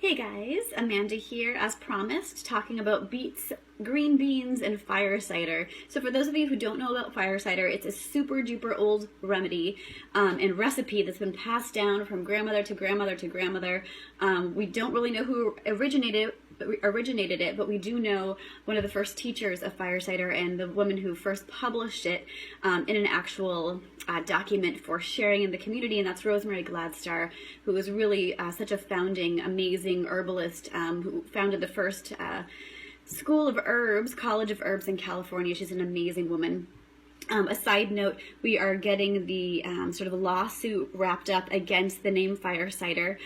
Hey guys, Amanda here, as promised, talking about beets, green beans, and fire cider. So for those of you who don't know about fire cider, it's a super duper old remedy and recipe that's been passed down from grandmother to grandmother to grandmother. We don't really know who originated it, but we do know one of the first teachers of fire cider and the woman who first published it in an actual document for sharing in the community, and that's Rosemary Gladstar, who was really such a founding, amazing herbalist who founded the first school of herbs, College of Herbs in California. She's an amazing woman. A side note, we are getting the sort of lawsuit wrapped up against the name fire cider.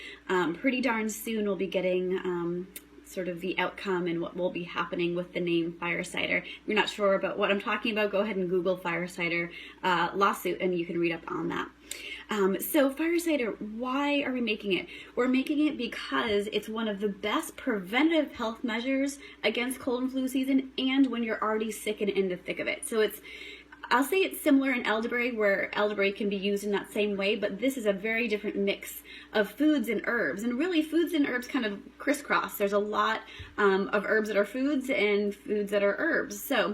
Pretty darn soon we'll be getting sort of the outcome and what will be happening with the name fire cider. If you're not sure about what I'm talking about, go ahead and Google fire cider lawsuit and you can read up on that. So fire cider, why are we making it? We're making it because it's one of the best preventive health measures against cold and flu season and when you're already sick and in the thick of it. So I'll say it's similar in elderberry, where elderberry can be used in that same way, but this is a very different mix of foods and herbs. And really, foods and herbs kind of crisscross. There's a lot of herbs that are foods and foods that are herbs. So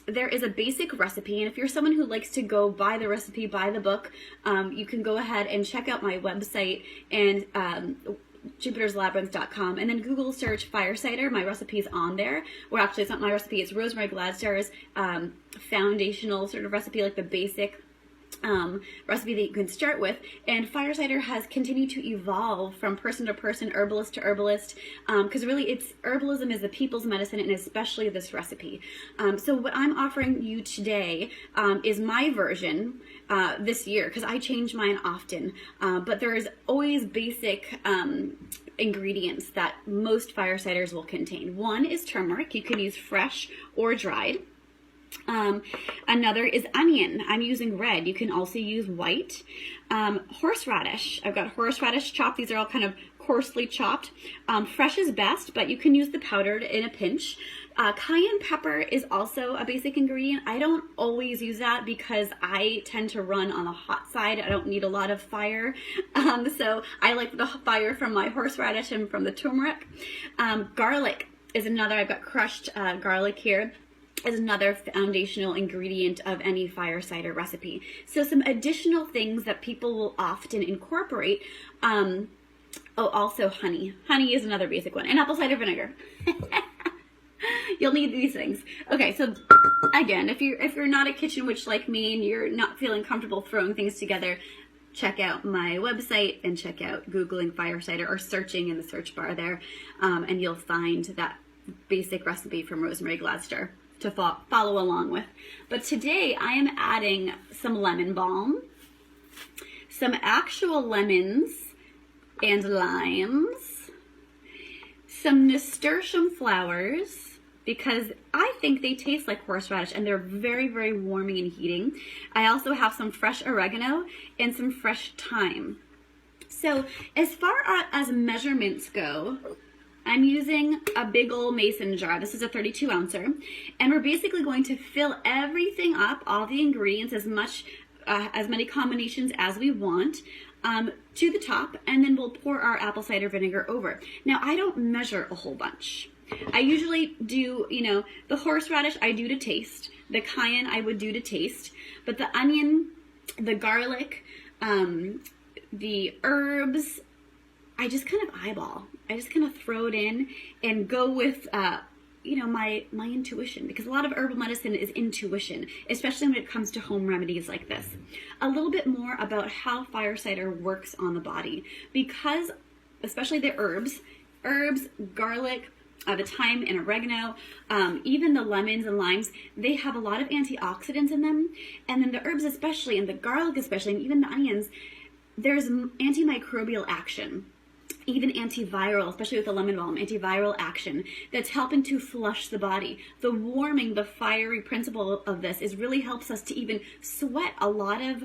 there is a basic recipe, and if you're someone who likes to go buy the recipe, buy the book, you can go ahead and check out my website and jupiterslabyrinth.com, and then Google search fire cider. My recipe is on there. Well, actually, it's not my recipe. It's Rosemary Gladstar's foundational sort of recipe, like the basic recipe that you can start with. And fire cider has continued to evolve from person to person, herbalist to herbalist, because really herbalism is the people's medicine, and especially this recipe. So what I'm offering you today is my version this year, because I change mine often, but there is always basic ingredients that most fire ciders will contain. One is turmeric. You can use fresh or dried. Another is onion. I'm using red. You can also use white. Horseradish. I've got horseradish chopped. These are all kind of coarsely chopped. Fresh is best, but you can use the powdered in a pinch. Cayenne pepper is also a basic ingredient. I don't always use that because I tend to run on the hot side. I don't need a lot of fire. So I like the fire from my horseradish and from the turmeric. Garlic is another. I've got crushed garlic here. Is another foundational ingredient of any fire cider recipe. So some additional things that people will often incorporate. Also honey. Honey is another basic one. And apple cider vinegar. You'll need these things. Okay, so again, if you're not a kitchen witch like me and you're not feeling comfortable throwing things together, check out my website and check out Googling fire cider or searching in the search bar there, and you'll find that basic recipe from Rosemary Gladstar to follow along with. But today I am adding some lemon balm, some actual lemons and limes, some nasturtium flowers, because I think they taste like horseradish and they're very, very warming and heating. I also have some fresh oregano and some fresh thyme. So as far as measurements go, I'm using a big old mason jar. This is a 32 ouncer. And we're basically going to fill everything up, all the ingredients, as many combinations as we want, to the top, and then we'll pour our apple cider vinegar over. Now, I don't measure a whole bunch. I usually do, the horseradish I do to taste. The cayenne I would do to taste. But the onion, the garlic, the herbs, I just kind of eyeball. I just kind of throw it in and go with, my intuition, because a lot of herbal medicine is intuition, especially when it comes to home remedies like this. A little bit more about how fire cider works on the body, because especially the herbs, garlic, the thyme and oregano, even the lemons and limes, they have a lot of antioxidants in them. And then the herbs especially, and the garlic especially, and even the onions, there's antimicrobial action. Even antiviral, especially with the lemon balm, antiviral action that's helping to flush the body. The warming, the fiery principle of this really helps us to even sweat a lot of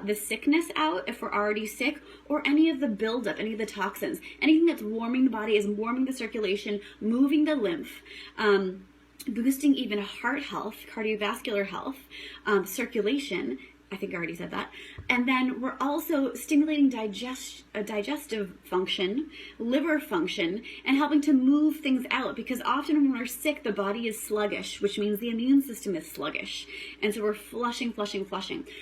the sickness out if we're already sick, or any of the buildup, any of the toxins. Anything that's warming the body is warming the circulation, moving the lymph, boosting even heart health, cardiovascular health, circulation, I think I already said that. And then we're also stimulating digestive function, liver function, and helping to move things out, because often when we're sick, the body is sluggish, which means the immune system is sluggish. And so we're flushing.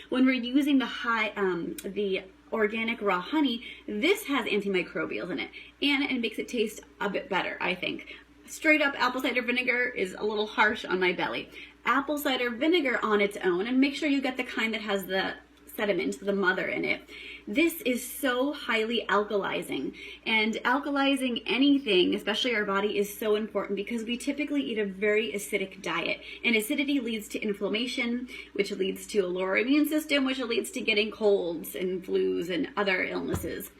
When we're using the organic raw honey, this has antimicrobials in it, and it makes it taste a bit better, I think. Straight up apple cider vinegar is a little harsh on my belly. Apple cider vinegar on its own, and make sure you get the kind that has the sediment, the mother in it. This is so highly alkalizing, and alkalizing anything, especially our body, is so important because we typically eat a very acidic diet, and acidity leads to inflammation, which leads to a lower immune system, which leads to getting colds and flus and other illnesses.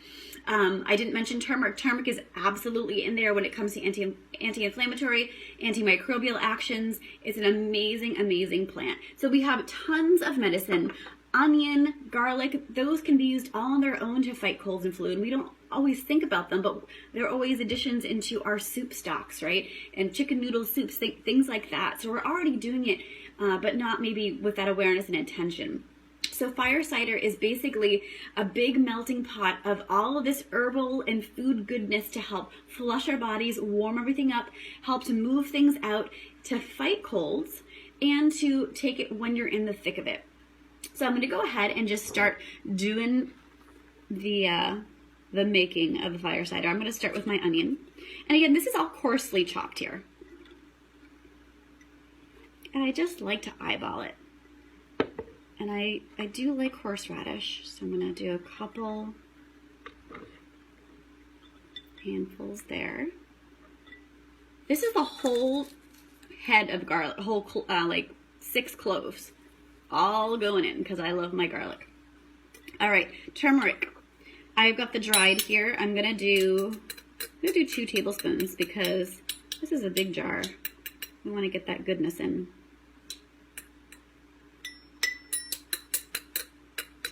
I didn't mention turmeric. Turmeric is absolutely in there when it comes to anti-inflammatory, antimicrobial actions. It's an amazing, amazing plant. So we have tons of medicine. Onion, garlic, those can be used all on their own to fight colds and flu, and we don't always think about them, but they're always additions into our soup stocks, right? And chicken noodle soups, things like that. So we're already doing it, but not maybe with that awareness and intention. So fire cider is basically a big melting pot of all of this herbal and food goodness to help flush our bodies, warm everything up, help to move things out, to fight colds, and to take it when you're in the thick of it. So I'm going to go ahead and just start doing the making of the fire cider. I'm going to start with my onion. And again, this is all coarsely chopped here. And I just like to eyeball it. And I do like horseradish, so I'm going to do a couple handfuls there. This is the whole head of garlic, like 6 cloves, all going in because I love my garlic. All right, turmeric. I've got the dried here. I'm going to do 2 tablespoons because this is a big jar. We want to get that goodness in.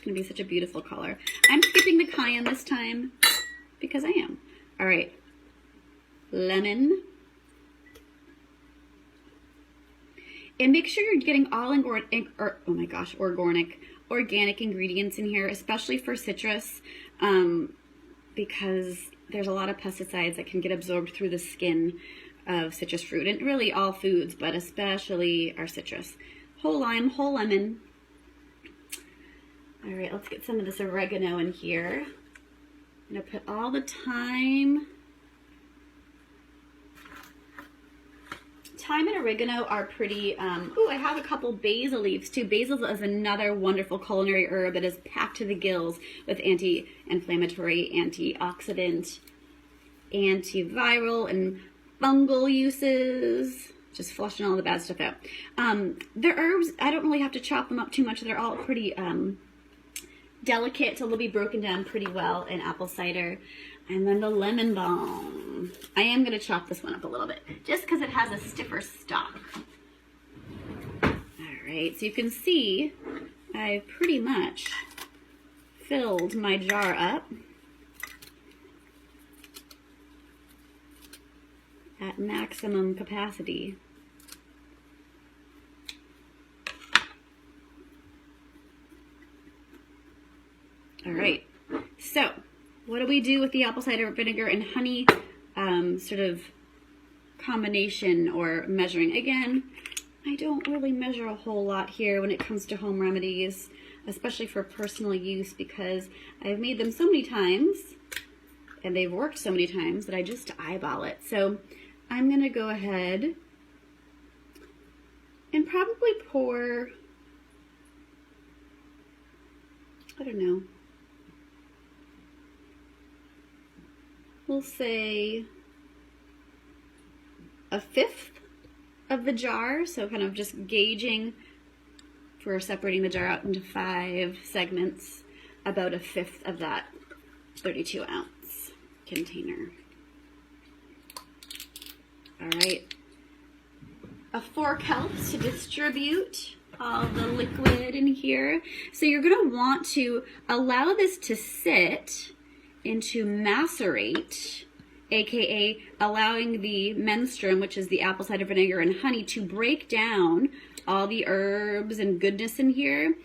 Going to be such a beautiful color. I'm skipping the cayenne this time because I am. All right, lemon, and make sure you're getting all organic ingredients in here, especially for citrus, because there's a lot of pesticides that can get absorbed through the skin of citrus fruit, and really all foods, but especially our citrus. Whole lime, whole lemon. All right, let's get some of this oregano in here. I'm gonna put all the thyme. Thyme and oregano are pretty, I have a couple basil leaves too. Basil is another wonderful culinary herb that is packed to the gills with anti-inflammatory, antioxidant, antiviral, and fungal uses. Just flushing all the bad stuff out. The herbs, I don't really have to chop them up too much. They're all pretty, delicate, so they'll be broken down pretty well in apple cider. And then the lemon balm. I am going to chop this one up a little bit just because it has a stiffer stalk. All right, so you can see I've pretty much filled my jar up at maximum capacity. All right, so what do we do with the apple cider vinegar and honey sort of combination or measuring? Again, I don't really measure a whole lot here when it comes to home remedies, especially for personal use, because I've made them so many times and they've worked so many times that I just eyeball it. So I'm going to go ahead and probably pour, I don't know, we'll say 1/5 of the jar, so kind of just gauging for separating the jar out into 5 segments, about 1/5 of that 32-ounce container. All right, a fork helps to distribute all the liquid in here. So you're going to want to allow this to sit and to macerate, aka allowing the menstruum, which is the apple cider vinegar and honey, to break down all the herbs and goodness in here.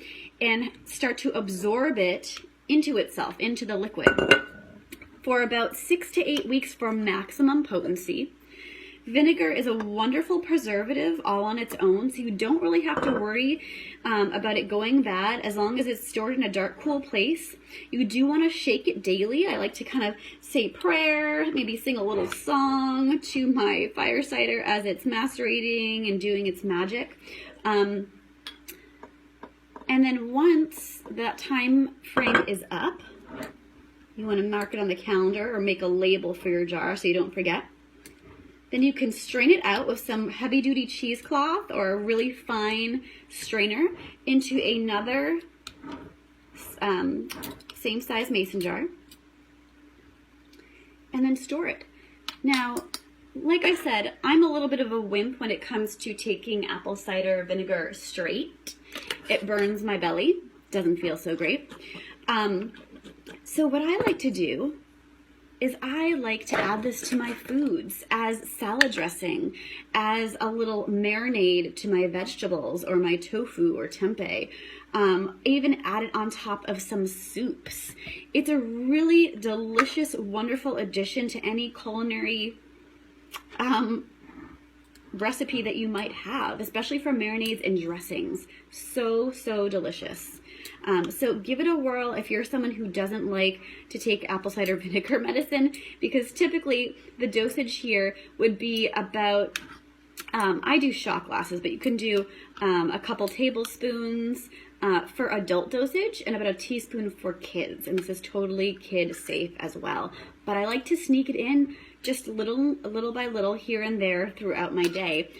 and start to absorb it into itself, into the liquid, for about 6 to 8 weeks for maximum potency. Vinegar is a wonderful preservative all on its own, so you don't really have to worry about it going bad as long as it's stored in a dark, cool place. You do want to shake it daily. I like to kind of say prayer, maybe sing a little song to my fire cider as it's macerating and doing its magic. And then once that time frame is up, you want to mark it on the calendar or make a label for your jar so you don't forget. Then you can strain it out with some heavy-duty cheesecloth or a really fine strainer into another same size mason jar, and then store it. Now, like I said, I'm a little bit of a wimp when it comes to taking apple cider vinegar straight. It burns my belly, doesn't feel so great. So what I like to do is I like to add this to my foods as salad dressing, as a little marinade to my vegetables or my tofu or tempeh. Even add it on top of some soups. It's a really delicious, wonderful addition to any culinary recipe that you might have, especially for marinades and dressings. So, so delicious. So give it a whirl if you're someone who doesn't like to take apple cider vinegar medicine, because typically the dosage here would be about, I do shot glasses, but you can do a couple tablespoons for adult dosage and about a teaspoon for kids. And this is totally kid safe as well. But I like to sneak it in just little by little here and there throughout my day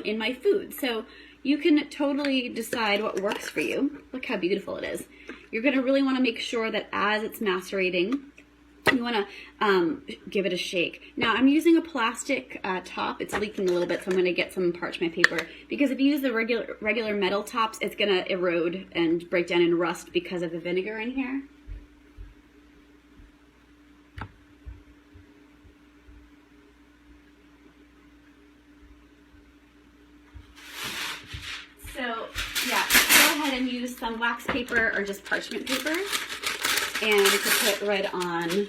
in my food. So you can totally decide what works for you. Look how beautiful it is. You're going to really want to make sure that as it's macerating, you want to give it a shake. Now, I'm using a plastic top. It's leaking a little bit, so I'm going to get some parchment paper, because if you use the regular metal tops, it's going to erode and break down and rust because of the vinegar in here. So, yeah, go ahead and use some wax paper or just parchment paper, and to put right on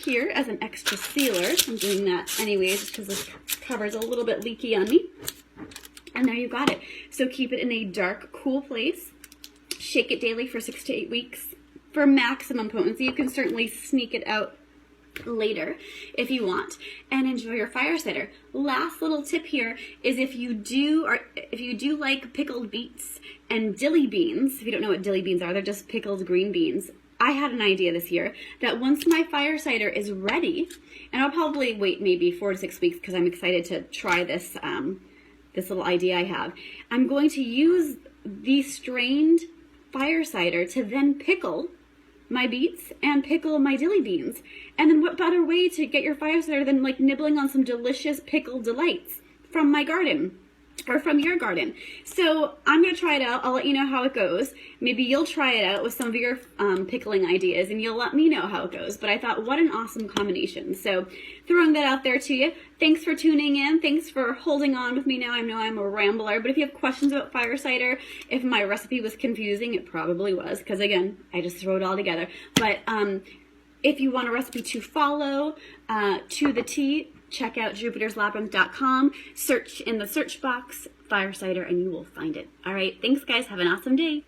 here as an extra sealer. I'm doing that anyways just because this cover is a little bit leaky on me. And there you got it. So keep it in a dark, cool place. Shake it daily for 6 to 8 weeks for maximum potency. You can certainly sneak it out later if you want, and enjoy your fire cider. Last little tip here is if you do like pickled beets and dilly beans. If you don't know what dilly beans are, they're just pickled green beans. I had an idea this year that once my fire cider is ready, and I'll probably wait maybe 4 to 6 weeks because I'm excited to try this this little idea I have. I'm going to use the strained fire cider to then pickle my beets and pickle my dilly beans. And then what better way to get your fire cider than like nibbling on some delicious pickled delights from my garden or from your garden. So I'm going to try it out. I'll let you know how it goes. Maybe you'll try it out with some of your pickling ideas and you'll let me know how it goes. But I thought, what an awesome combination. So throwing that out there to you. Thanks for tuning in. Thanks for holding on with me now. I know I'm a rambler, but if you have questions about fire cider, if my recipe was confusing, it probably was, because again, I just throw it all together. But if you want a recipe to follow to the T, check out jupiterslabyrinth.com. Search in the search box fire cider and you will find it. All right. Thanks, guys. Have an awesome day.